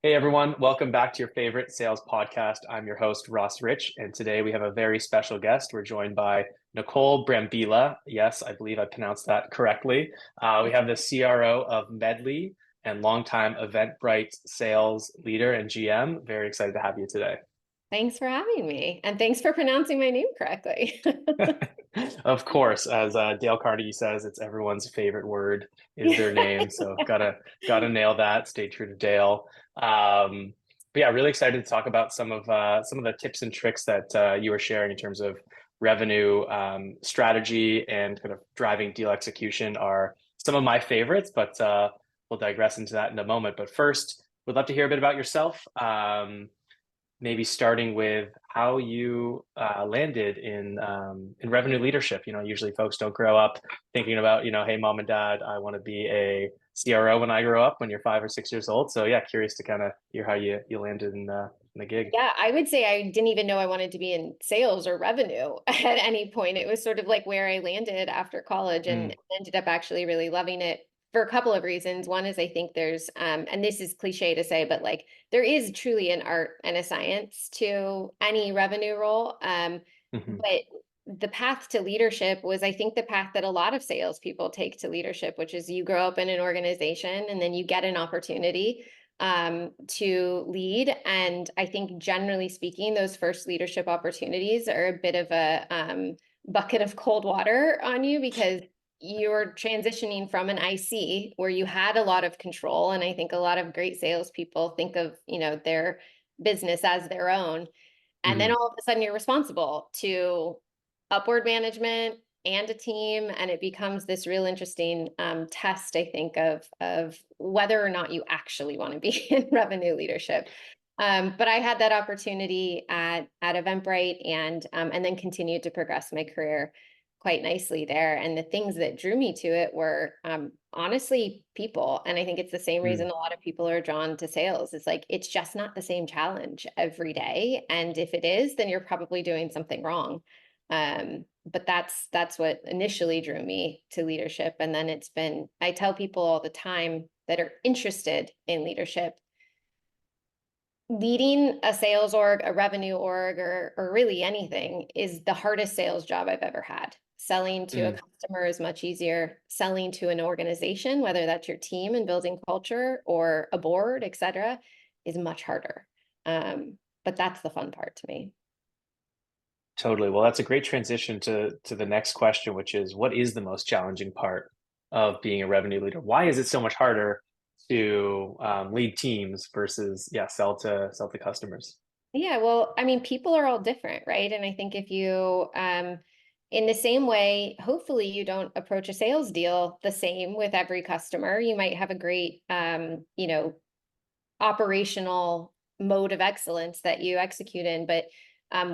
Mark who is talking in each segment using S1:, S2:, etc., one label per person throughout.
S1: Hey everyone, welcome back to your favorite sales podcast. I'm your host, Ross Rich, and today we have a very special guest. We're joined by Nicole Brambila. Yes, I believe I pronounced that correctly. We have the CRO of Medely and longtime Eventbrite sales leader and GM. Very excited to have you today.
S2: Thanks for having me, and thanks for pronouncing my name correctly.
S1: Of course, as Dale Carnegie says, it's everyone's favorite word is their name. So gotta nail that. Stay true to Dale. But yeah, really excited to talk about some of the tips and tricks that you were sharing in terms of revenue strategy and kind of driving deal execution are some of my favorites. But we'll digress into that in a moment. But first, we'd love to hear a bit about yourself. Maybe starting with how you landed in revenue leadership. You know, usually folks don't grow up thinking about, hey, mom and dad, I want to be a CRO when I grow up when you're 5 or 6 years old. So yeah, curious to kind of hear how you landed in the gig.
S2: Yeah, I would say I didn't even know I wanted to be in sales or revenue at any point. It was sort of like where I landed after college
S1: Mm,
S2: and ended up actually really loving it for a couple of reasons. One is I think there's, and this is cliche to say, but like there is truly an art and a science to any revenue role.
S1: hmm
S2: But the path to leadership was, I think, the path that a lot of salespeople take to leadership, which is you grow up in an organization and then you get an opportunity to lead. And I think, generally speaking, those first leadership opportunities are a bit of a bucket of cold water on you because you're transitioning from an IC where you had a lot of control. And I think a lot of great salespeople think of, their business as their own. And then
S1: hmm
S2: all of a sudden you're responsible to upward management and a team, and it becomes this real interesting test, I think, of whether or not you actually want to be in revenue leadership. But I had that opportunity at Eventbrite, and then continued to progress my career quite nicely there. And the things that drew me to it were honestly people. And I think it's the same
S1: mm,
S2: reason a lot of people are drawn to sales. It's like it's just not the same challenge every day. And if it is, then you're probably doing something wrong. But that's what initially drew me to leadership. And then it's been, I tell people all the time that are interested in leadership, leading a sales org, a revenue org, or really anything is the hardest sales job I've ever had. Selling to a
S1: mm.
S2: customer is much easier. Selling to an organization, whether that's your team and building culture or a board, et cetera, is much harder. But that's the fun part to me.
S1: Totally. Well, that's a great transition to the next question, which is what is the most challenging part of being a revenue leader? Why is it so much harder to lead teams versus sell to customers?
S2: Yeah, well, I mean, people are all different, right? And I think if you, in the same way, hopefully you don't approach a sales deal the same with every customer. You might have a great, operational mode of excellence that you execute in, but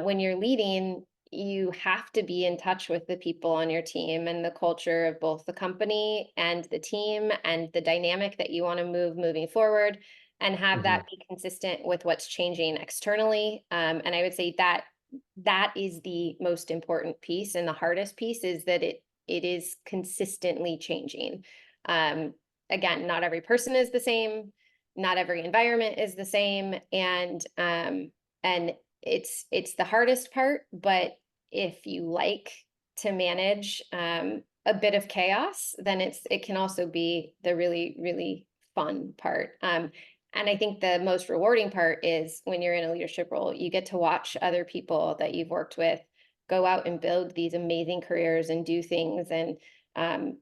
S2: when you're leading, you have to be in touch with the people on your team and the culture of both the company and the team and the dynamic that you want to moving forward, and have
S1: Hmm
S2: that be consistent with what's changing externally. And I would say that that is the most important piece, and the hardest piece is that it is consistently changing. Um, Again, not every person is the same, not every environment is the same, and it's the hardest part. But if you like to manage a bit of chaos, then it can also be the really really fun part. And I think the most rewarding part is when you're in a leadership role, you get to watch other people that you've worked with go out and build these amazing careers and do things. And um,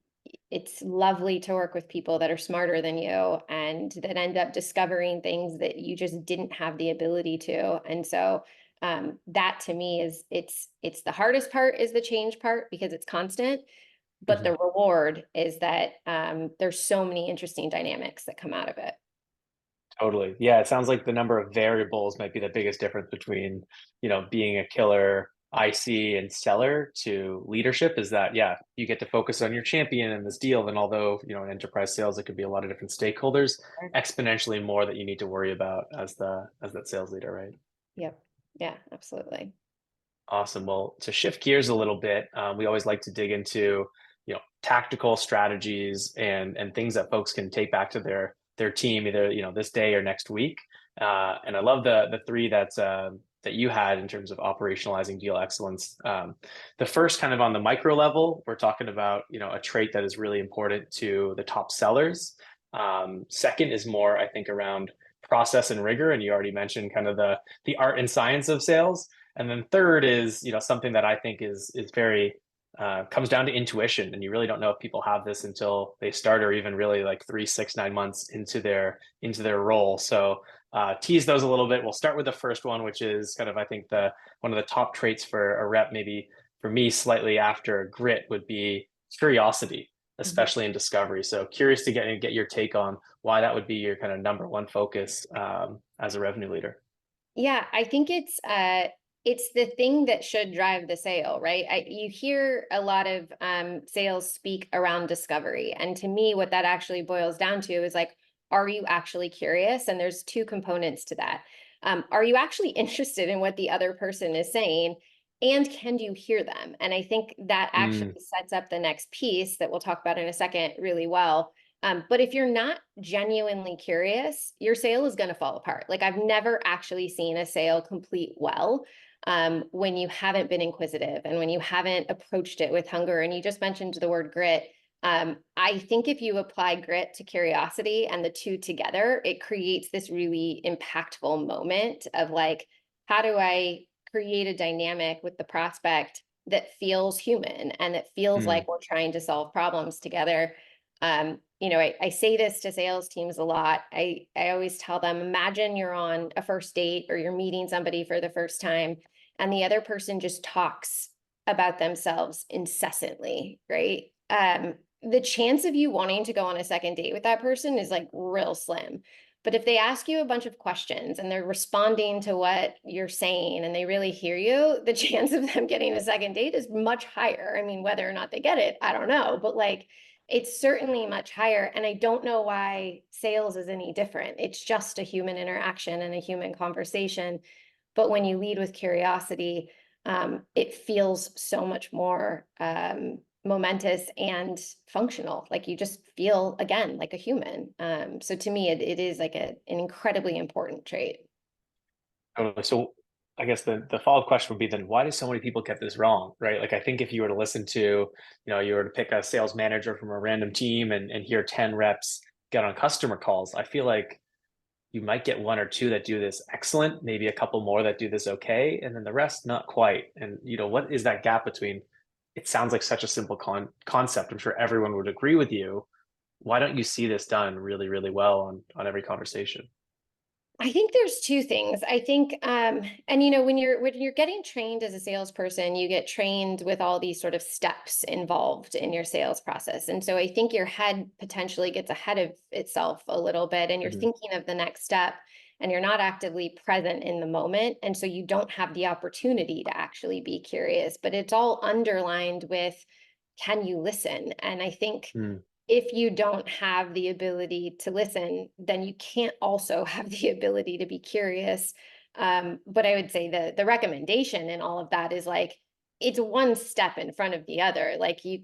S2: it's lovely to work with people that are smarter than you and that end up discovering things that you just didn't have the ability to. And so that to me is it's the hardest part is the change part because it's constant, but the
S1: hmm
S2: reward is that there's so many interesting dynamics that come out of it.
S1: Totally. Yeah, it sounds like the number of variables might be the biggest difference between, being a killer IC and seller to leadership is that, yeah, you get to focus on your champion in this deal. And although, in enterprise sales, it could be a lot of different stakeholders, exponentially more that you need to worry about as that sales leader, right?
S2: Yep. Yeah, absolutely.
S1: Awesome. Well, to shift gears a little bit, we always like to dig into, tactical strategies and things that folks can take back to their their team either, this day or next week. And I love the three that you had in terms of operationalizing deal excellence. The first, kind of on the micro level, we're talking about, a trait that is really important to the top sellers. Second is more, I think, around process and rigor, and you already mentioned kind of the art and science of sales. And then third is, something that I think is very comes down to intuition, and you really don't know if people have this until they start, or even really like 3, 6, 9 months into their role. So tease those a little bit. We'll start with the first one, which is kind of, I think, the one of the top traits for a rep. Maybe for me, slightly after grit, would be curiosity,
S2: Mhm.
S1: especially in discovery. So curious to get your take on why that would be your kind of number one focus as a revenue leader.
S2: Yeah, I think it's the thing that should drive the sale, right? You hear a lot of sales speak around discovery. And to me, what that actually boils down to is like, are you actually curious? And there's two components to that. Are you actually interested in what the other person is saying? And can you hear them? And I think that actually
S1: Mm,
S2: sets up the next piece that we'll talk about in a second really well. But if you're not genuinely curious, your sale is going to fall apart. Like I've never actually seen a sale complete well when you haven't been inquisitive and when you haven't approached it with hunger. And you just mentioned the word grit. I think if you apply grit to curiosity and the two together, it creates this really impactful moment of like, how do I create a dynamic with the prospect that feels human and that feels
S1: mm,
S2: like we're trying to solve problems together? I say this to sales teams a lot. I always tell them, imagine you're on a first date or you're meeting somebody for the first time, and the other person just talks about themselves incessantly, right? The chance of you wanting to go on a second date with that person is like real slim. But if they ask you a bunch of questions and they're responding to what you're saying and they really hear you, the chance of them getting a second date is much higher. I mean, whether or not they get it, I don't know. But like, it's certainly much higher. And I don't know why sales is any different. It's just a human interaction and a human conversation. But when you lead with curiosity, it feels so much more momentous and functional. Like you just feel, again, like a human. So to me, it is like an incredibly important trait.
S1: totally. So I guess the follow-up question would be, then why do so many people get this wrong, right? Like I think if you were to listen to, you were to pick a sales manager from a random team and hear 10 reps get on customer calls, I feel like you might get one or two that do this excellent, maybe a couple more that do this okay, and then the rest not quite. And what is that gap between? It sounds like such a simple concept. I'm sure everyone would agree with you. Why don't you see this done really, really well on every conversation?
S2: I think there's two things. I think, and when you're getting trained as a salesperson, you get trained with all these sort of steps involved in your sales process. And so I think your head potentially gets ahead of itself a little bit, and you're
S1: Mhm.
S2: thinking of the next step, and you're not actively present in the moment. And so you don't have the opportunity to actually be curious, but it's all underlined with, can you listen? And I think
S1: Mm,
S2: if you don't have the ability to listen, then you can't also have the ability to be curious. But I would say the recommendation in all of that is like it's one step in front of the other. Like you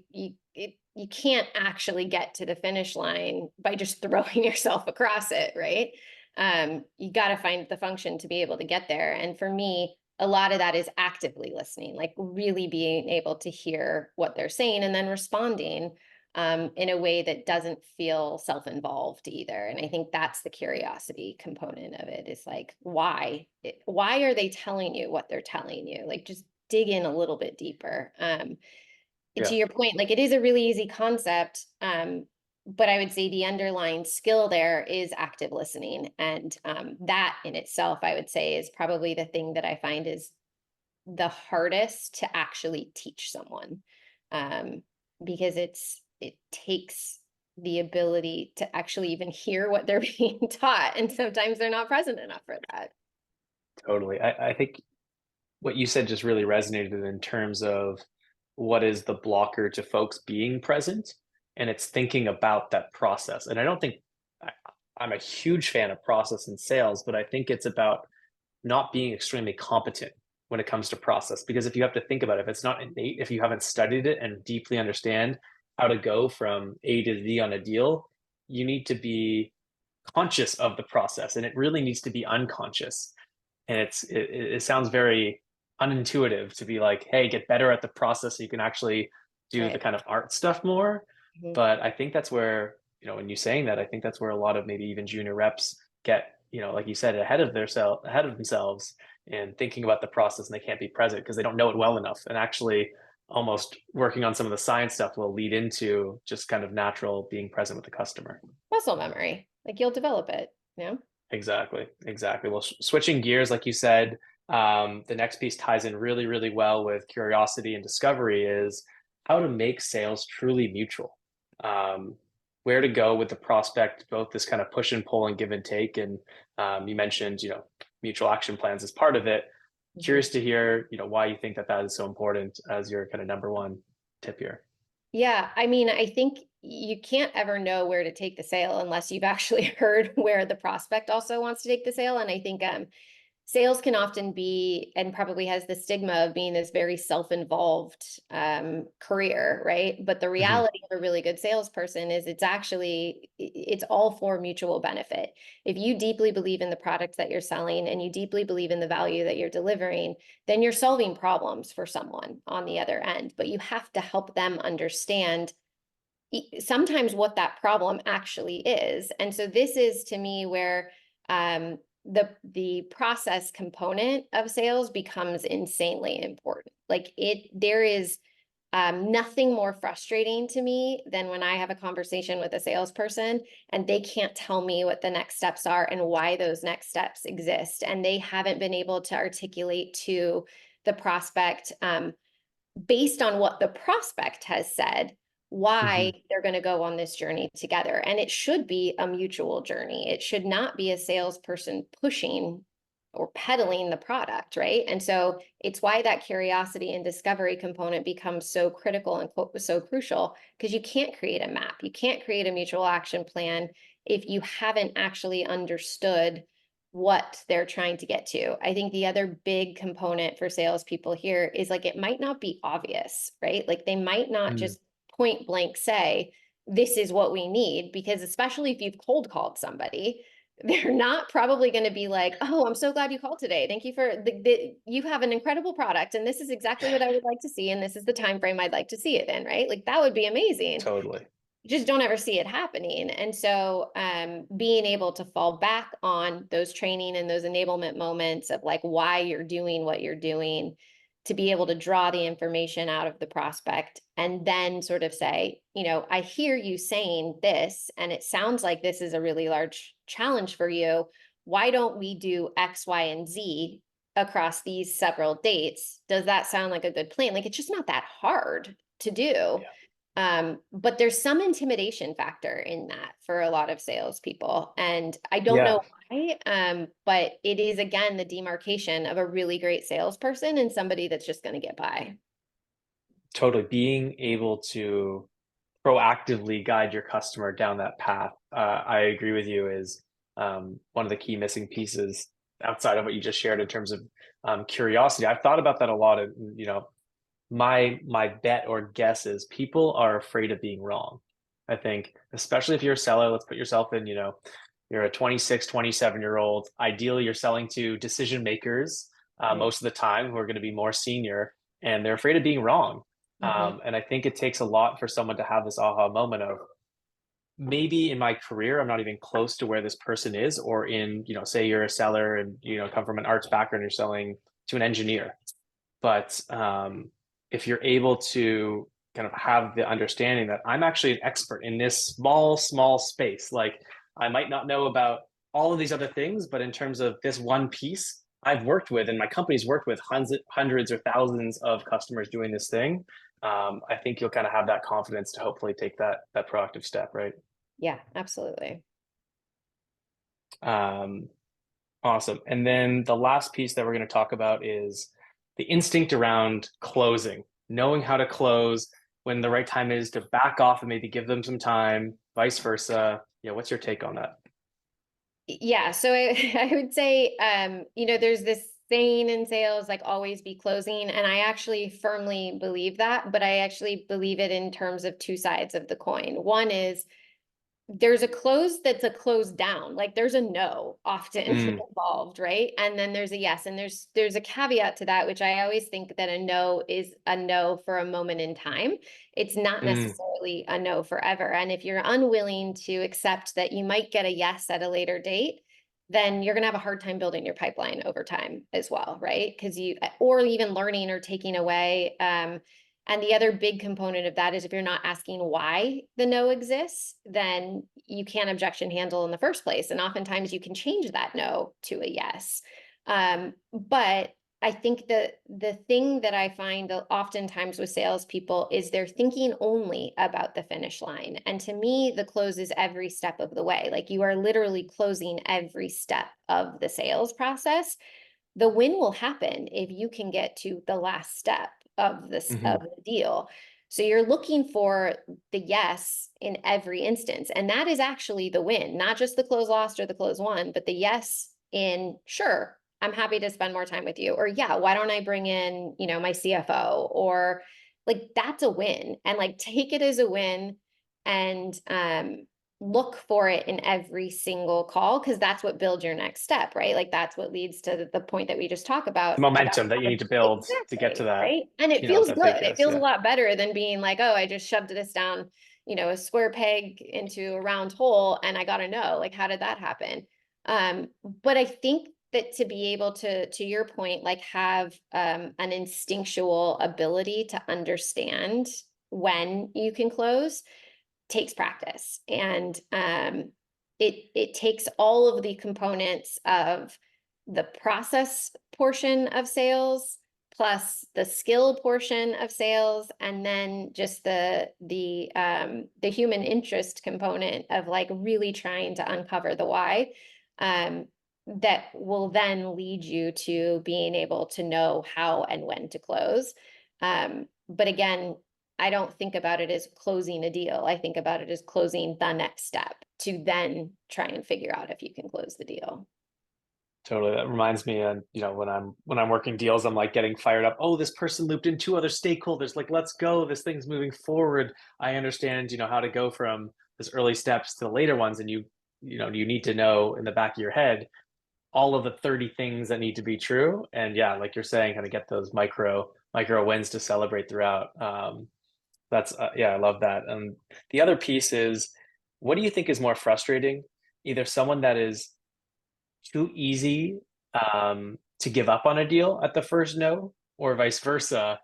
S2: can't actually get to the finish line by just throwing yourself across it, right? You got to find the function to be able to get there. And for me, a lot of that is actively listening, like really being able to hear what they're saying and then responding in a way that doesn't feel self-involved either. And I think that's the curiosity component of it is like, why are they telling you what they're telling you? Like just dig in a little bit deeper. To
S1: yeah,
S2: your point, like it is a really easy concept. But I would say the underlying skill there is active listening. And that in itself, I would say is probably the thing that I find is the hardest to actually teach someone. Um, because it takes the ability to actually even hear what they're being taught. And sometimes they're not present enough for that.
S1: totally. I think what you said just really resonated in terms of what is the blocker to folks being present, and it's thinking about that process. And I don't think I, I'm a huge fan of process in sales, but I think it's about not being extremely competent when it comes to process. Because if you have to think about it, if it's not innate, if you haven't studied it and deeply understand how to go from A to Z on a deal, you need to be conscious of the process, and it really needs to be unconscious. And it sounds very unintuitive to be like, hey, get better at the process so you can actually do the
S2: Right.
S1: kind of art stuff more.
S2: Mhm.
S1: But I think that's where, when you saying that, I think that's where a lot of maybe even junior reps get, like you said, ahead of themselves and thinking about the process, and they can't be present because they don't know it well enough. And actually almost working on some of the science stuff will lead into just kind of natural being present with the customer.
S2: Muscle memory, like you'll develop it, you know?
S1: Exactly, exactly. Well, switching gears, like you said, the next piece ties in really, really well with curiosity and discovery is how to make sales truly mutual. Um, where to go with the prospect, both this kind of push and pull and give and take. And you mentioned, mutual action plans as part of it.
S2: Mhm.
S1: Curious to hear, why you think that that is so important as your kind of number one tip here.
S2: Yeah, I mean, I think you can't ever know where to take the sale unless you've actually heard where the prospect also wants to take the sale. And I think sales can often be, and probably has the stigma of being this very self-involved career, right? But the
S1: Mhm.
S2: reality of a really good salesperson is it's all for mutual benefit. If you deeply believe in the product that you're selling and you deeply believe in the value that you're delivering, then you're solving problems for someone on the other end. But you have to help them understand sometimes what that problem actually is. And so this is to me where the process component of sales becomes insanely important. Like there is nothing more frustrating to me than when I have a conversation with a salesperson and they can't tell me what the next steps are and why those next steps exist, and they haven't been able to articulate to the prospect, based on what the prospect has said, why
S1: Mhm.
S2: they're going to go on this journey together. And it should be a mutual journey. It should not be a salesperson pushing or peddling the product, right? And so it's why that curiosity and discovery component becomes so critical and so crucial, because you can't create a map. You can't create a mutual action plan if you haven't actually understood what they're trying to get to. I think the other big component for salespeople here is like it might not be obvious, right? Like they might not
S1: Mhm.
S2: just point blank say, this is what we need, because especially if you've cold called somebody, they're not probably going to be like, oh, I'm so glad you called today. Thank you for you have an incredible product and this is exactly what I would like to see and this is the time frame I'd like to see it in, right? Like that would be amazing.
S1: Totally.
S2: You just don't ever see it happening. And so being able to fall back on those training and those enablement moments of like why you're doing what you're doing, to be able to draw the information out of the prospect and then sort of say, I hear you saying this, and it sounds like this is a really large challenge for you. Why don't we do X, Y, and Z across these several dates? Does that sound like a good plan? Like it's just not that hard to do. But there's some intimidation factor in that for a lot of salespeople. And I don't
S1: Yeah.
S2: know why, but it is again the demarcation of a really great salesperson and somebody that's just going to get by.
S1: Totally. Being able to proactively guide your customer down that path, I agree with you, is one of the key missing pieces outside of what you just shared in terms of curiosity. I've thought about that a lot. And, my bet or guess is people are afraid of being wrong. I think, especially if you're a seller, let's put yourself in, you're a 26, 27-year old. Ideally, you're selling to decision makers
S2: Right.
S1: most of the time who are going to be more senior, and they're afraid of being wrong.
S2: Mhm.
S1: And I think it takes a lot for someone to have this aha moment of maybe in my career, I'm not even close to where this person is, or in, say you're a seller and, come from an arts background, you're selling to an engineer. But if you're able to kind of have the understanding that I'm actually an expert in this small, small space, like I might not know about all of these other things, but in terms of this one piece, I've worked with, and my company's worked with hundreds or thousands of customers doing this thing. I think you'll kind of have that confidence to hopefully take that proactive step, right?
S2: Yeah, absolutely.
S1: Um, Awesome. And then the last piece that we're going to talk about is the instinct around closing, knowing how to close when the right time is to back off and maybe give them some time, vice versa. Yeah, what's your take on that?
S2: Yeah, so I would say, there's this saying in sales, like always be closing. And I actually firmly believe that, but I actually believe it in terms of two sides of the coin. One is there's a close that's a close down. Like there's a no often
S1: Mm,
S2: involved, right? And then there's a yes. And there's a caveat to that, which I always think that a no is a no for a moment in time. It's not
S1: mm,
S2: necessarily a no forever. And if you're unwilling to accept that you might get a yes at a later date, then you're going to have a hard time building your pipeline over time as well, right? Because or even learning or taking away. And the other big component of that is if you're not asking why the no exists, then you can't objection handle in the first place. And oftentimes you can change that no to a yes. But I think that the thing that I find oftentimes with salespeople is they're thinking only about the finish line. And to me, the close is every step of the way. Like you are literally closing every step of the sales process. The win will happen if you can get to the last step of this of
S1: hmm.
S2: the deal. So you're looking for the yes in every instance. And that is actually the win, not just the close lost or the close won, but the yes in sure, I'm happy to spend more time with you. Or yeah, why don't I bring in, my CFO? Or like that's a win. And like take it as a win and look for it in every single call because that's what builds your next step, right? Like that's what leads to the point that we just talked
S1: The
S2: about
S1: momentum that you need to build to get to
S2: exactly,
S1: that,
S2: right? And it feels
S1: that big
S2: good. It
S1: yes.
S2: feels a
S1: Yeah.
S2: lot better than being like, oh, I just shoved this down, a square peg into a round hole and I gotta know, like, how did that happen? But I think that to be able to your point, like have an instinctual ability to understand when you can close takes practice. And it takes all of the components of the process portion of sales plus the skill portion of sales and then just the human interest component of like really trying to uncover the why um, that will then lead you to being able to know how and when to close. But again, I don't think about it as closing a deal. I think about it as closing the next step to then try and figure out if you can close the deal.
S1: Totally. That reminds me, and when I'm working deals, I'm like getting fired up. Oh, this person looped in two other stakeholders. Like, let's go. This thing's moving forward. I understand, how to go from this early steps to the later ones, and you need to know in the back of your head all of the 30 things that need to be true. And yeah, like you're saying, kind of get those micro wins to celebrate throughout. That's yeah, I love that. And the other piece is, what do you think is more frustrating? Either someone that is too easy to give up on a deal at the first no, or vice versa.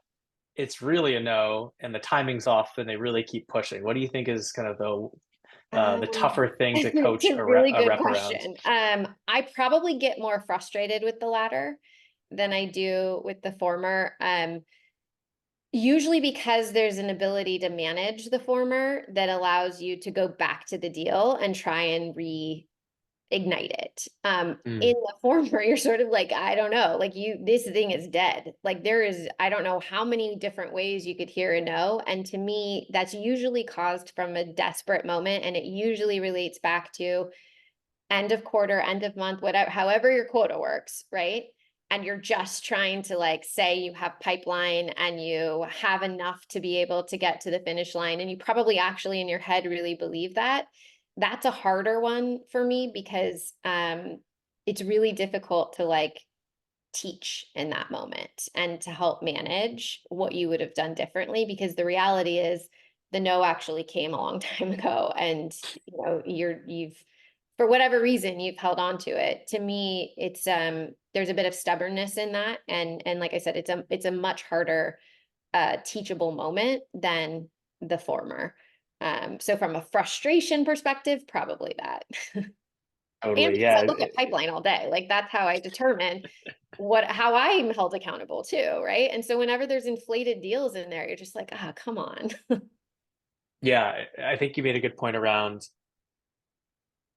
S1: It's really a no, and the timing's off, and they really keep pushing. What do you think is kind of the tougher thing to
S2: It's
S1: coach
S2: a really
S1: a
S2: good
S1: rep around?
S2: question. I probably get more frustrated with the latter than I do with the former. Usually because there's an ability to manage the former that allows you to go back to the deal and try and ignite it. In
S1: Mm,
S2: the former, you're sort of like, I don't know, like this thing is dead. Like there is, I don't know how many different ways you could hear a no. And to me, that's usually caused from a desperate moment. And it usually relates back to end of quarter, end of month, whatever, however your quota works, right? And you're just trying to like say you have pipeline and you have enough to be able to get to the finish line. And you probably actually in your head really believe that. That's a harder one for me because it's really difficult to like teach in that moment and to help manage what you would have done differently because the reality is the no actually came a long time ago and you've for whatever reason you've held on to it. To me it's there's a bit of stubbornness in that and like I said it's a much harder teachable moment than the former. So from a frustration perspective probably that. And
S1: totally.
S2: because
S1: Yeah.
S2: I look at pipeline all day, like that's how I determine how I'm held accountable too, right? And so whenever there's inflated deals in there, you're just like, ah, come on.
S1: Yeah. I think you made a good point around,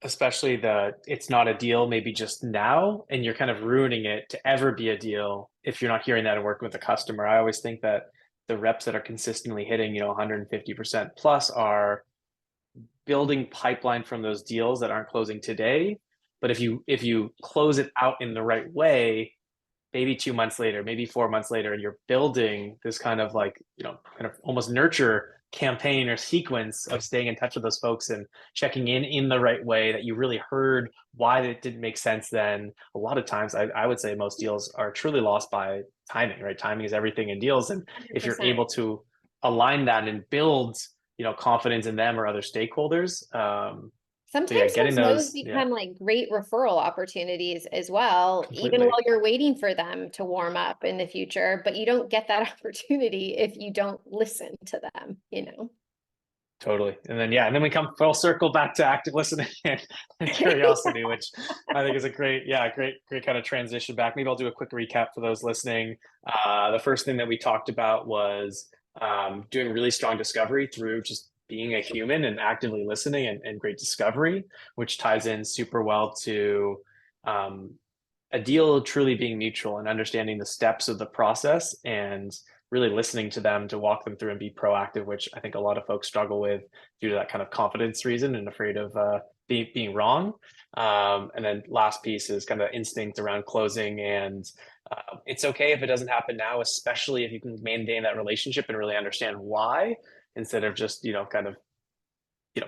S1: especially it's not a deal maybe just now, and you're kind of ruining it to ever be a deal if you're not hearing that and working with the customer. I always think that the reps that are consistently hitting 150% plus are building pipeline from those deals that aren't closing today. But if you close it out in the right way, maybe 2 months later, maybe 4 months later, and you're building this kind of like kind of almost nurture campaign or sequence of staying in touch with those folks and checking in the right way, that you really heard why it didn't make sense, then a lot of times I would say most deals are truly lost by timing, right? Timing is everything in deals. And if you're
S2: 100%.
S1: able to align that and build, confidence in them or other stakeholders. So yeah,
S2: Sometimes
S1: getting
S2: those
S1: those, yeah,
S2: become like great referral opportunities as well, even
S1: completely.
S2: while you're waiting for them to warm up in the future, but you don't get that opportunity if you don't listen to them, you know?
S1: Totally. And then, yeah, and then we come full circle back to active listening and curiosity, which I think is a great, yeah, great kind of transition back. Maybe I'll do a quick recap for those listening. The first thing that we talked about was doing really strong discovery through just being a human and actively listening, and great discovery, which ties in super well to um, a deal truly being mutual and understanding the steps of the process and really listening to them to walk them through and be proactive, which I think a lot of folks struggle with due to that kind of confidence reason and afraid of being wrong. And then last piece is kind of instinct around closing. And it's okay if it doesn't happen now, especially if you can maintain that relationship and really understand why, instead of just, kind of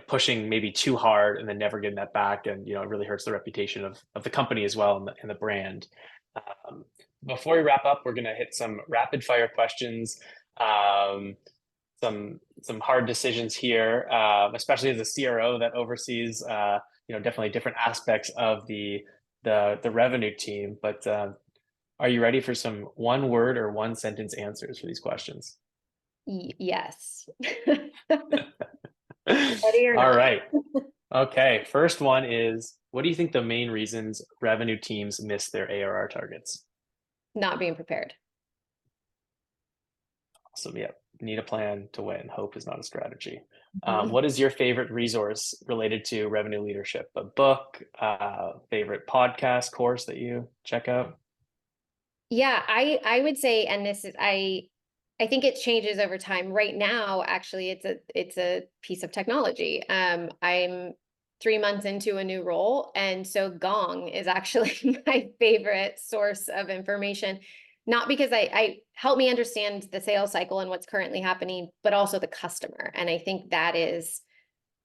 S1: pushing maybe too hard and then never getting that back, and it really hurts the reputation of the company as well, and the brand. um, Before we wrap up, we're going to hit some rapid fire questions, um, some hard decisions here, especially as a CRO that oversees definitely different aspects of the revenue team. But are you ready for some one word or one sentence answers for these questions?
S2: Yes. Ready or
S1: All
S2: not.
S1: right. Okay, first one is, what do you think the main reasons revenue teams miss their ARR targets?
S2: Not being prepared.
S1: Awesome. Yeah. Need a plan to win. Hope is not a strategy.
S2: Mhm.
S1: What is your favorite resource related to revenue leadership? A book, favorite podcast course that you check out?
S2: Yeah, I would say, and this is I think it changes over time. Right now, actually, it's a piece of technology. I'm 3 months into a new role, and so Gong is actually my favorite source of information. Not because I help me understand the sales cycle and what's currently happening, but also the customer. And I think that is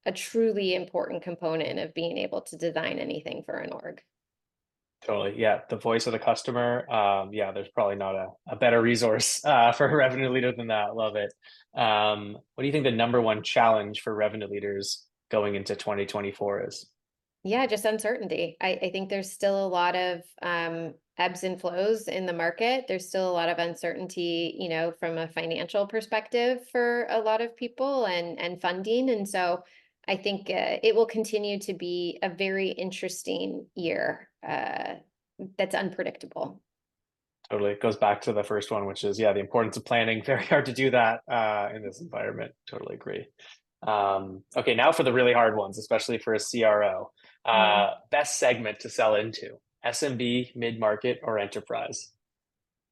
S2: a truly important component of being able to design anything for an org.
S1: Totally. Yeah. The voice of the customer. Yeah, there's probably not a better resource for a revenue leader than that. Love it. What do you think the number one challenge for revenue leaders going into 2024 is?
S2: Yeah, just uncertainty. I think there's still a lot of ebbs and flows in the market. There's still a lot of uncertainty, from a financial perspective for a lot of people, and funding. And so I think it will continue to be a very interesting year that's unpredictable.
S1: Totally. It goes back to the first one, which is, yeah, the importance of planning. Very hard to do that in this environment. Totally agree. Okay, now for the really hard ones, especially for a CRO.
S2: Mhm.
S1: Best segment to sell into: SMB, mid market, or enterprise?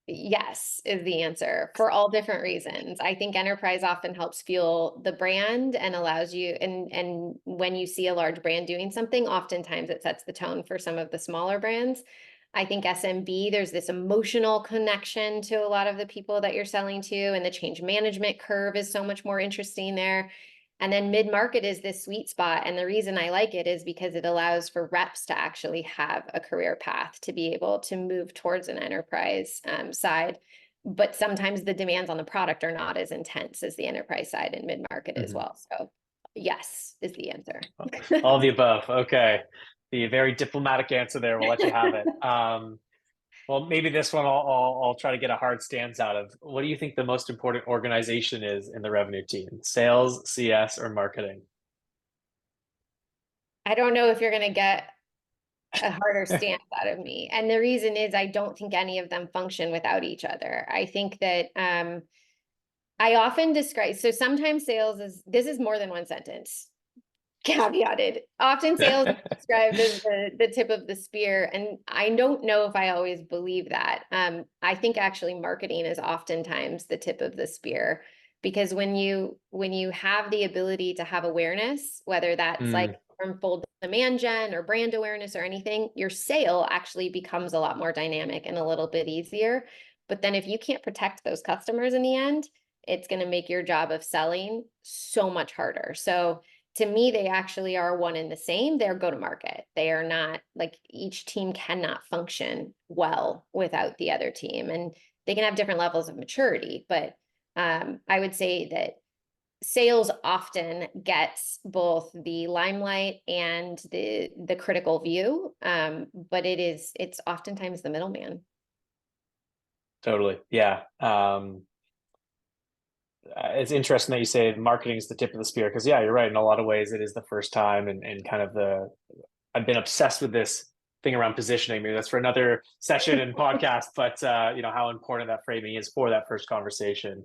S2: Yes, is the answer for all different reasons. I think enterprise often helps fuel the brand and allows you, and when you see a large brand doing something, oftentimes it sets the tone for some of the smaller brands. I think SMB, there's this emotional connection to a lot of the people that you're selling to, and the change management curve is so much more interesting there. And then mid-market is this sweet spot. And the reason I like it is because it allows for reps to actually have a career path to be able to move towards an enterprise side. But sometimes the demands on the product are not as intense as the enterprise side and mid-market as
S1: Mhm.
S2: well. So yes is the answer.
S1: All of the above. Okay. The very diplomatic answer there. We'll let you have it. Well, maybe this one I'll try to get a hard stance out of. What do you think the most important organization is in the revenue team? Sales, CS, or marketing?
S2: I don't know if you're going to get a harder stance out of me. And the reason is I don't think any of them function without each other. I think that I often describe, so sometimes sales is, this is more than one sentence, caveated. Often sales is described as the tip of the spear. And I don't know if I always believe that. I think actually marketing is oftentimes the tip of the spear, because when you have the ability to have awareness, whether that's like
S1: Mm,
S2: from full demand gen or brand awareness or anything, your sale actually becomes a lot more dynamic and a little bit easier. But then if you can't protect those customers in the end, it's going to make your job of selling so much harder. So to me, they actually are one and the same. They're go to market. They are not like each team cannot function well without the other team. And they can have different levels of maturity. But I would say that sales often gets both the limelight and the critical view. But it's oftentimes the middleman.
S1: Totally. Yeah. It's interesting that you say marketing is the tip of the spear because yeah, you're right. In a lot of ways, it is the first time and kind of I've been obsessed with this thing around positioning. Maybe that's for another session and podcast, but how important that framing is for that first conversation.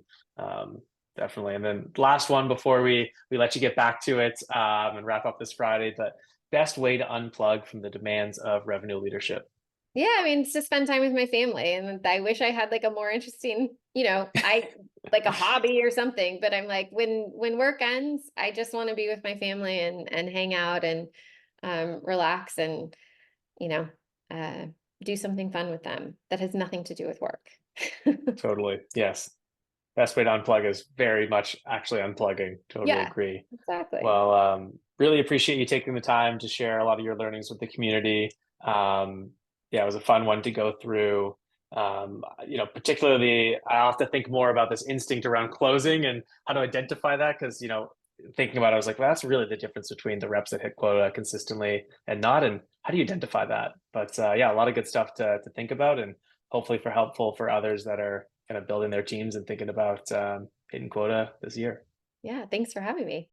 S1: Definitely. And then last one before we let you get back to it and wrap up this Friday, the best way to unplug from the demands of revenue leadership.
S2: Yeah, I mean, it's to spend time with my family. And I wish I had like a more interesting, I like a hobby or something, but I'm like, when work ends, I just want to be with my family and hang out and relax and, you know, uh do something fun with them that has nothing to do with work.
S1: Totally. Yes. Best way to unplug is very much actually unplugging. Totally
S2: Yeah,
S1: agree.
S2: exactly.
S1: Well, really appreciate you taking the time to share a lot of your learnings with the community. Yeah, it was a fun one to go through. Particularly, I'll have to think more about this instinct around closing and how to identify that because, thinking about it, I was like, well, that's really the difference between the reps that hit quota consistently and not. And how do you identify that? But yeah, a lot of good stuff to think about and hopefully helpful for others that are kind of building their teams and thinking about hitting quota this year.
S2: Yeah, thanks for having me.